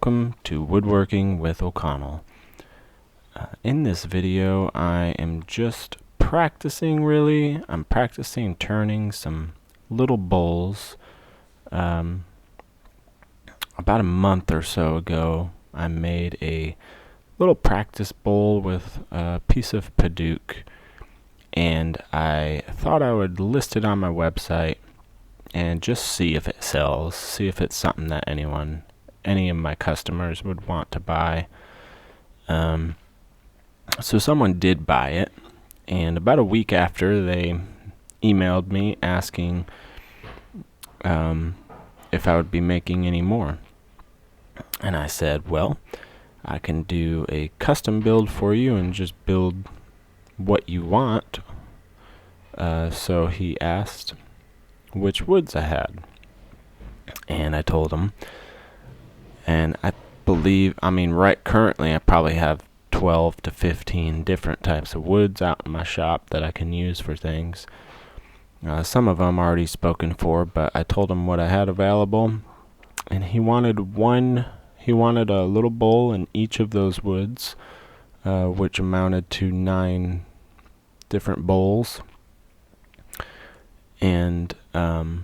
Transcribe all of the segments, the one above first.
Welcome to Woodworking with O'Connell. In this video, I am just practicing really. I'm practicing turning some little bowls. About a month or so ago, I made a little practice bowl with a piece of Padook, and I thought I would list it on my website and just see if it sells, see if it's something that any of my customers would want to buy. So someone did buy it, and about a week after, they emailed me asking if I would be making any more. And I said, well, I can do a custom build for you and just build what you want. So he asked which woods I had, and I told him. And I believe, right currently I probably have 12 to 15 different types of woods out in my shop that I can use for things. Some of them already spoken for, but I told him what I had available, and he wanted a little bowl in each of those woods, which amounted to 9 different bowls. And so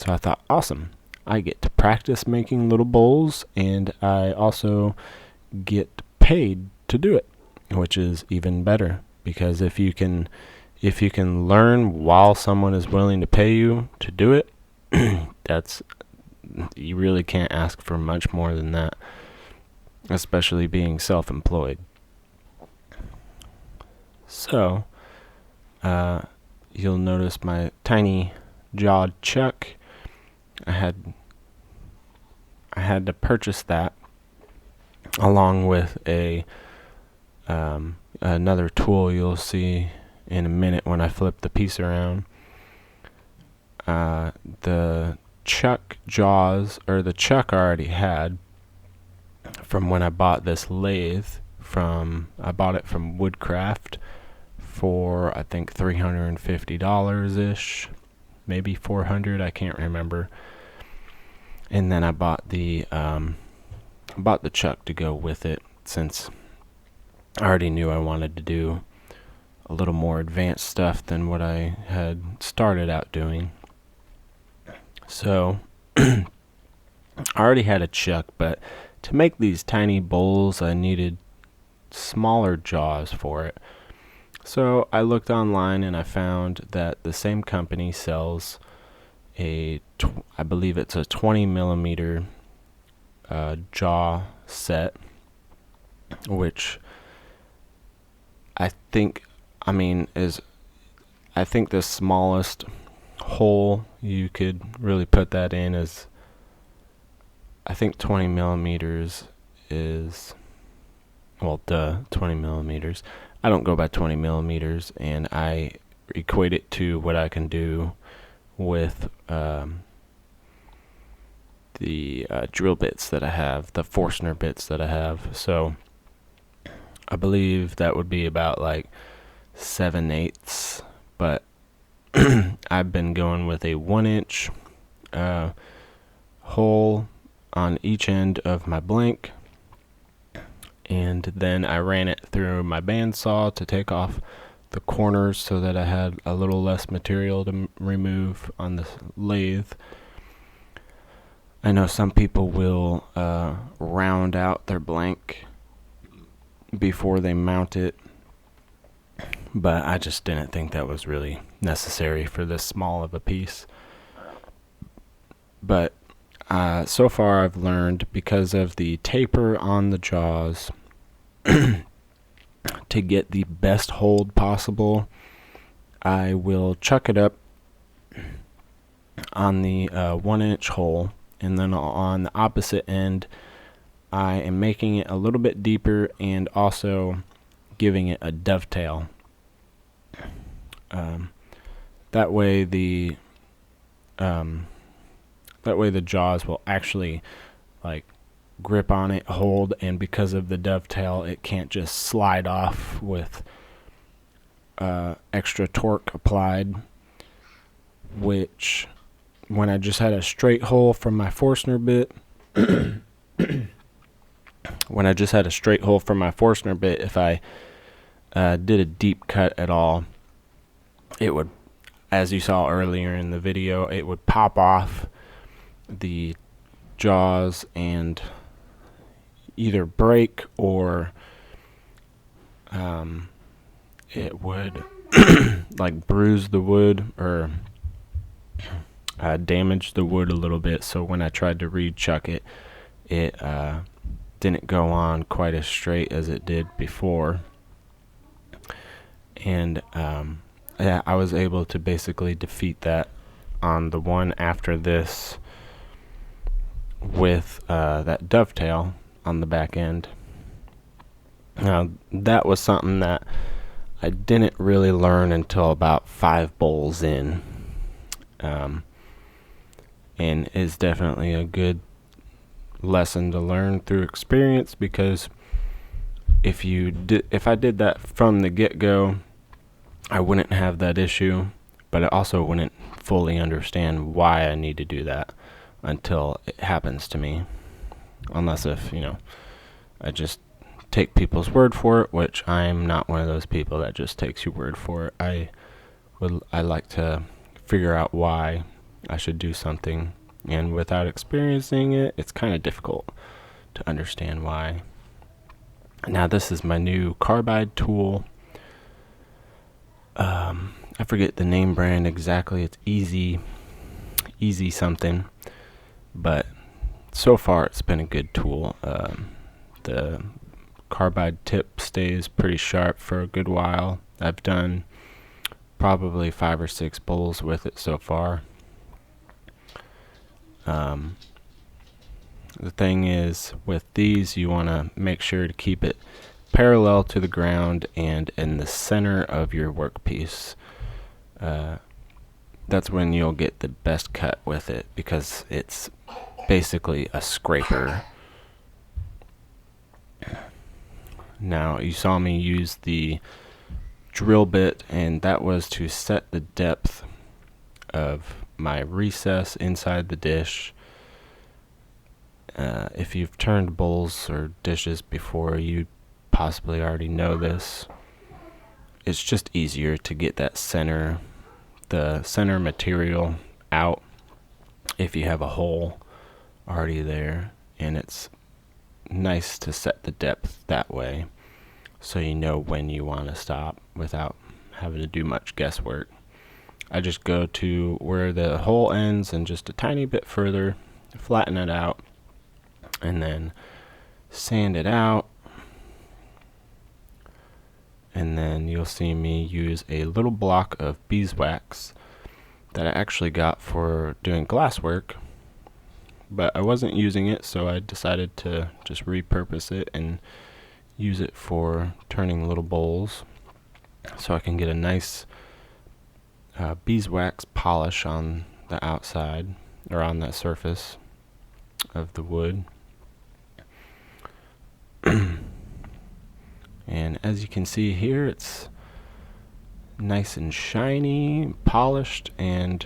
I thought, awesome. I get to practice making little bowls, and I also get paid to do it, which is even better, because if you can learn while someone is willing to pay you to do it, you really can't ask for much more than that, especially being self-employed. So you'll notice my tiny jawed chuck. I had to purchase that along with another tool you'll see in a minute when I flip the piece around. The chuck jaws, or the chuck I already had from when I bought this lathe I bought it from Woodcraft for I think $350-ish, maybe $400, I can't remember. And then I bought the chuck to go with it, since I already knew I wanted to do a little more advanced stuff than what I had started out doing. So I already had a chuck, but to make these tiny bowls, I needed smaller jaws for it. So I looked online, and I found that the same company sells I believe it's a 20 millimeter jaw set, which I think the smallest hole you could really put that in is, I think 20 millimeters is, 20 millimeters. I don't go by 20 millimeters, and I equate it to what I can do with the drill bits that I have, the Forstner bits that I have. So I believe that would be about like 7/8, but I've been going with a 1-inch hole on each end of my blank, and then I ran it through my bandsaw to take off the corners so that I had a little less material to remove on the lathe. I know some people will round out their blank before they mount it, but I just didn't think that was really necessary for this small of a piece. But so far I've learned, because of the taper on the jaws, to get the best hold possible, I will chuck it up on the 1-inch hole, and then on the opposite end I am making it a little bit deeper and also giving it a dovetail. That way the jaws will actually grip on it, hold, and because of the dovetail, it can't just slide off with extra torque applied, which when I just had a straight hole from my Forstner bit when I just had a straight hole for my Forstner bit, if I did a deep cut at all, it would, as you saw earlier in the video, it would pop off the jaws and either break or it would like bruise the wood or damage the wood a little bit. So when I tried to re-chuck it, it didn't go on quite as straight as it did before. And yeah, I was able to basically defeat that on the one after this with that dovetail on the back end. Now, that was something that I didn't really learn until about 5 bowls in, and is definitely a good lesson to learn through experience, because if I did that from the get-go, I wouldn't have that issue, but I also wouldn't fully understand why I need to do that until it happens to me, unless if, I just take people's word for it, which I'm not one of those people that just takes your word for it. I like to figure out why I should do something, and without experiencing it, it's kind of difficult to understand why. Now, this is my new carbide tool. I forget the name brand exactly. It's easy something, but so far it's been a good tool. The carbide tip stays pretty sharp for a good while. I've done probably 5 or 6 bowls with it so far. The thing is, with these, you want to make sure to keep it parallel to the ground and in the center of your workpiece. That's when you'll get the best cut with it, because it's basically a scraper. Now, you saw me use the drill bit, and that was to set the depth of my recess inside the dish. If you've turned bowls or dishes before, you possibly already know this. It's just easier to get the center material out if you have a hole already there, and it's nice to set the depth that way so you know when you want to stop without having to do much guesswork. I just go to where the hole ends and just a tiny bit further, flatten it out, and then sand it out. And then you'll see me use a little block of beeswax that I actually got for doing glasswork, but I wasn't using it, so I decided to just repurpose it and use it for turning little bowls, so I can get a nice beeswax polish on the outside, or on that surface of the wood. And as you can see here, it's nice and shiny, polished, and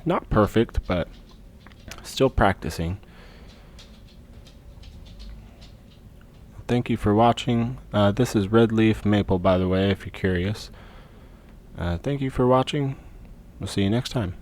not perfect, but still practicing. Thank you for watching. This is red leaf maple, by the way, if you're curious. Thank you for watching. We'll see you next time.